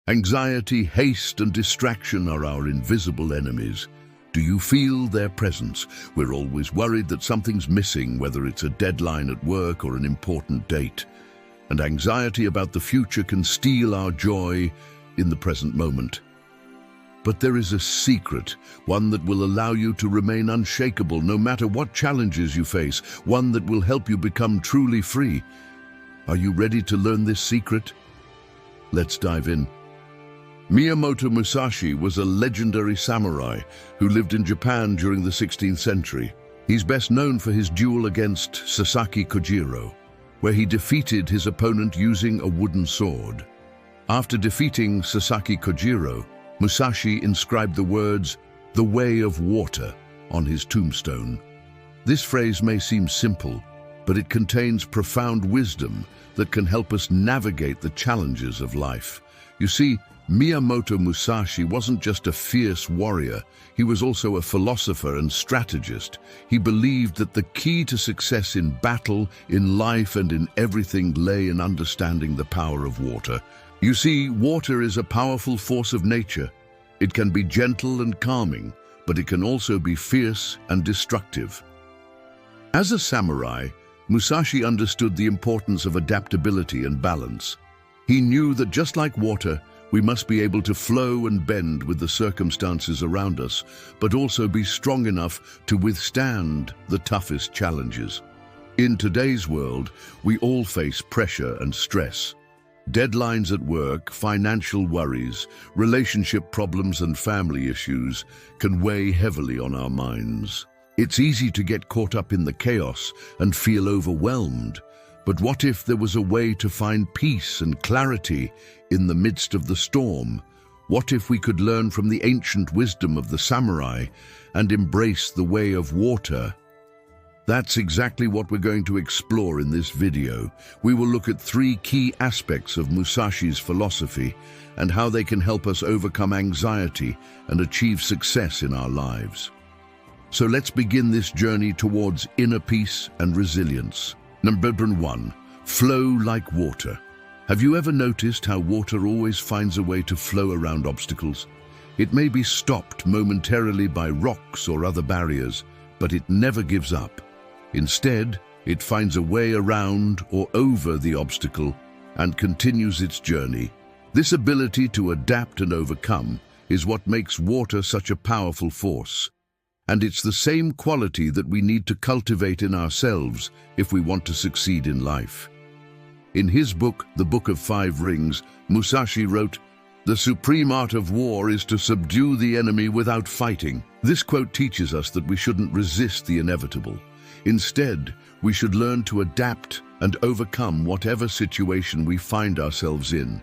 Anxiety, haste, and distraction are our invisible enemies. Do you feel their presence? We're always worried that something's missing, whether it's a deadline at work or an important date. And anxiety about the future can steal our joy in the present moment. But there is a secret, one that will allow you to remain unshakable no matter what challenges you face, one that will help you become truly free. Are you ready to learn this secret? Let's dive in. Miyamoto Musashi was a legendary samurai who lived in Japan during the 16th century. He's best known for his duel against Sasaki Kojiro, where he defeated his opponent using a wooden sword. After defeating Sasaki Kojiro, Musashi inscribed the words, "The way of water," on his tombstone. This phrase may seem simple, but it contains profound wisdom that can help us navigate the challenges of life. You see, Miyamoto Musashi wasn't just a fierce warrior, he was also a philosopher and strategist. He believed that the key to success in battle, in life, and in everything lay in understanding the power of water. You see, water is a powerful force of nature. It can be gentle and calming, but it can also be fierce and destructive. As a samurai, Musashi understood the importance of adaptability and balance. He knew that just like water, we must be able to flow and bend with the circumstances around us, but also be strong enough to withstand the toughest challenges. In today's world, we all face pressure and stress. Deadlines at work, financial worries, relationship problems, and family issues can weigh heavily on our minds. It's easy to get caught up in the chaos and feel overwhelmed. But what if there was a way to find peace and clarity in the midst of the storm? What if we could learn from the ancient wisdom of the samurai and embrace the way of water? That's exactly what we're going to explore in this video. We will look at 3 key aspects of Musashi's philosophy and how they can help us overcome anxiety and achieve success in our lives. So let's begin this journey towards inner peace and resilience. Number 1, flow like water. Have you ever noticed how water always finds a way to flow around obstacles? It may be stopped momentarily by rocks or other barriers, but it never gives up. Instead, it finds a way around or over the obstacle and continues its journey. This ability to adapt and overcome is what makes water such a powerful force. And it's the same quality that we need to cultivate in ourselves if we want to succeed in life. In his book, The Book of 5 Rings, Musashi wrote, "The supreme art of war is to subdue the enemy without fighting." This quote teaches us that we shouldn't resist the inevitable. Instead, we should learn to adapt and overcome whatever situation we find ourselves in.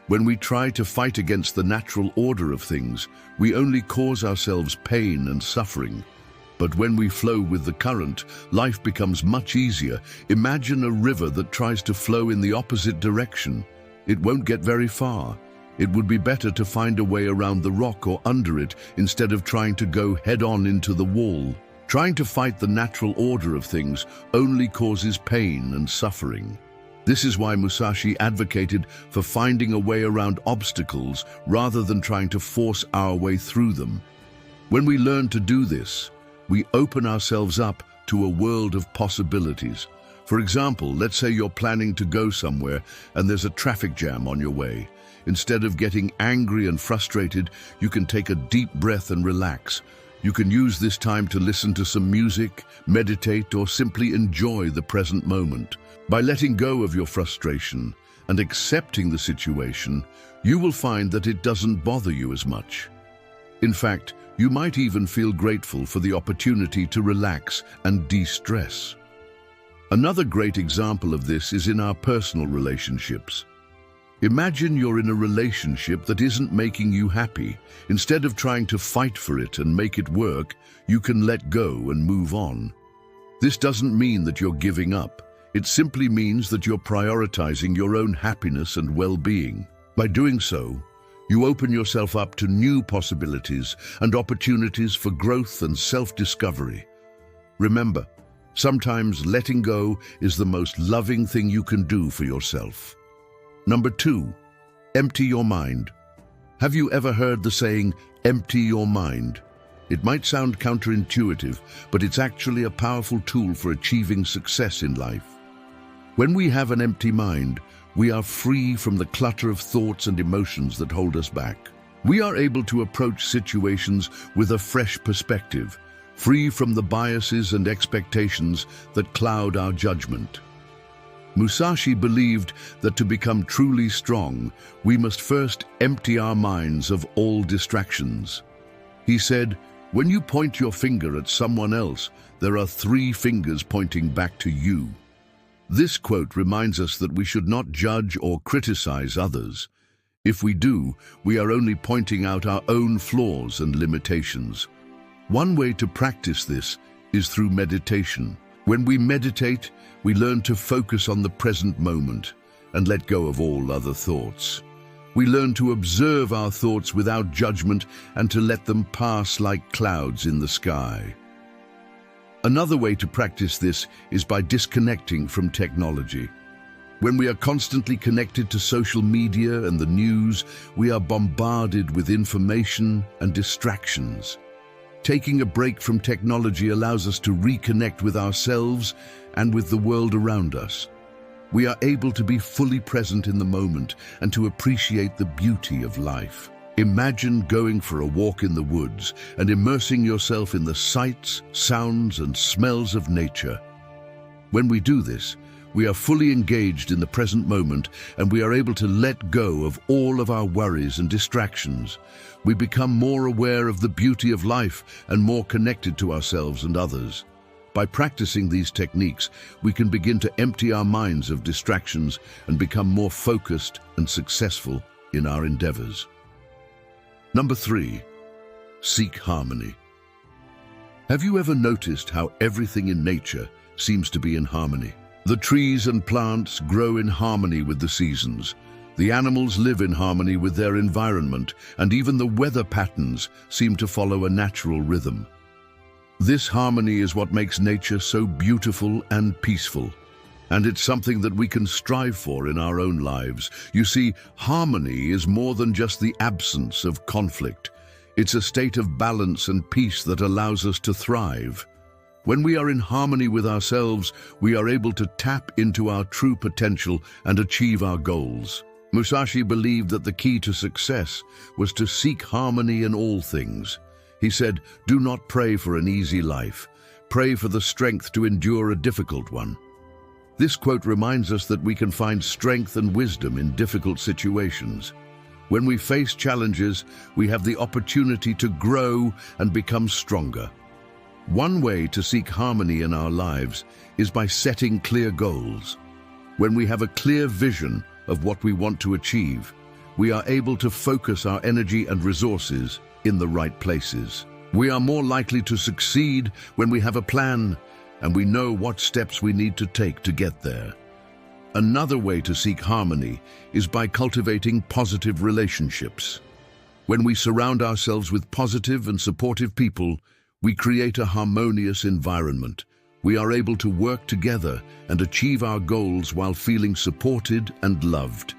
When we try to fight against the natural order of things, we only cause ourselves pain and suffering. But when we flow with the current, life becomes much easier. Imagine a river that tries to flow in the opposite direction. It won't get very far. It would be better to find a way around the rock or under it instead of trying to go head-on into the wall. Trying to fight the natural order of things only causes pain and suffering. This is why Musashi advocated for finding a way around obstacles rather than trying to force our way through them. When we learn to do this, we open ourselves up to a world of possibilities. For example, let's say you're planning to go somewhere and there's a traffic jam on your way. Instead of getting angry and frustrated, you can take a deep breath and relax. You can use this time to listen to some music, meditate, or simply enjoy the present moment. By letting go of your frustration and accepting the situation, you will find that it doesn't bother you as much. In fact, you might even feel grateful for the opportunity to relax and de-stress. Another great example of this is in our personal relationships. Imagine you're in a relationship that isn't making you happy. Instead of trying to fight for it and make it work, you can let go and move on. This doesn't mean that you're giving up. It simply means that you're prioritizing your own happiness and well-being. By doing so, you open yourself up to new possibilities and opportunities for growth and self-discovery. Remember, sometimes letting go is the most loving thing you can do for yourself. Number 2, empty your mind. Have you ever heard the saying, empty your mind? It might sound counterintuitive, but it's actually a powerful tool for achieving success in life. When we have an empty mind, we are free from the clutter of thoughts and emotions that hold us back. We are able to approach situations with a fresh perspective, free from the biases and expectations that cloud our judgment. Musashi believed that to become truly strong, we must first empty our minds of all distractions. He said, "When you point your finger at someone else, there are 3 fingers pointing back to you." This quote reminds us that we should not judge or criticize others. If we do, we are only pointing out our own flaws and limitations. One way to practice this is through meditation. When we meditate, we learn to focus on the present moment and let go of all other thoughts. We learn to observe our thoughts without judgment and to let them pass like clouds in the sky. Another way to practice this is by disconnecting from technology. When we are constantly connected to social media and the news, we are bombarded with information and distractions. Taking a break from technology allows us to reconnect with ourselves and with the world around us. We are able to be fully present in the moment and to appreciate the beauty of life. Imagine going for a walk in the woods and immersing yourself in the sights, sounds, and smells of nature. When we do this, we are fully engaged in the present moment and we are able to let go of all of our worries and distractions. We become more aware of the beauty of life and more connected to ourselves and others. By practicing these techniques, we can begin to empty our minds of distractions and become more focused and successful in our endeavors. Number 3, seek harmony. Have you ever noticed how everything in nature seems to be in harmony? The trees and plants grow in harmony with the seasons. The animals live in harmony with their environment, and even the weather patterns seem to follow a natural rhythm. This harmony is what makes nature so beautiful and peaceful, and it's something that we can strive for in our own lives. You see, harmony is more than just the absence of conflict. It's a state of balance and peace that allows us to thrive. When we are in harmony with ourselves, we are able to tap into our true potential and achieve our goals. Musashi believed that the key to success was to seek harmony in all things. He said, "Do not pray for an easy life. Pray for the strength to endure a difficult one." This quote reminds us that we can find strength and wisdom in difficult situations. When we face challenges, we have the opportunity to grow and become stronger. One way to seek harmony in our lives is by setting clear goals. When we have a clear vision of what we want to achieve, we are able to focus our energy and resources in the right places. We are more likely to succeed when we have a plan and we know what steps we need to take to get there. Another way to seek harmony is by cultivating positive relationships. When we surround ourselves with positive and supportive people, we create a harmonious environment. We are able to work together and achieve our goals while feeling supported and loved.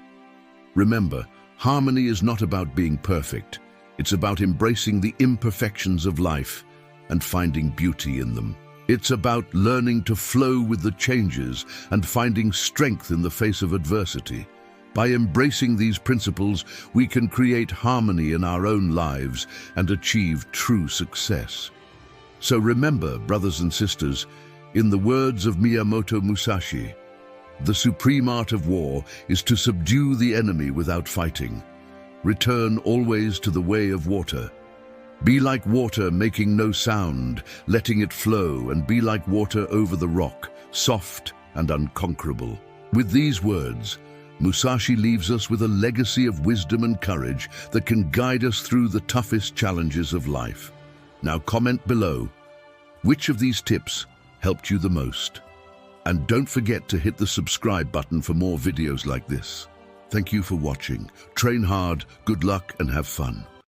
Remember, harmony is not about being perfect. It's about embracing the imperfections of life and finding beauty in them. It's about learning to flow with the changes and finding strength in the face of adversity. By embracing these principles, we can create harmony in our own lives and achieve true success. So remember, brothers and sisters, in the words of Miyamoto Musashi, the supreme art of war is to subdue the enemy without fighting. Return always to the way of water. Be like water, making no sound, letting it flow, and be like water over the rock, soft and unconquerable. With these words, Musashi leaves us with a legacy of wisdom and courage that can guide us through the toughest challenges of life. Now comment below, which of these tips helped you the most? And don't forget to hit the subscribe button for more videos like this. Thank you for watching. Train hard, good luck, and have fun.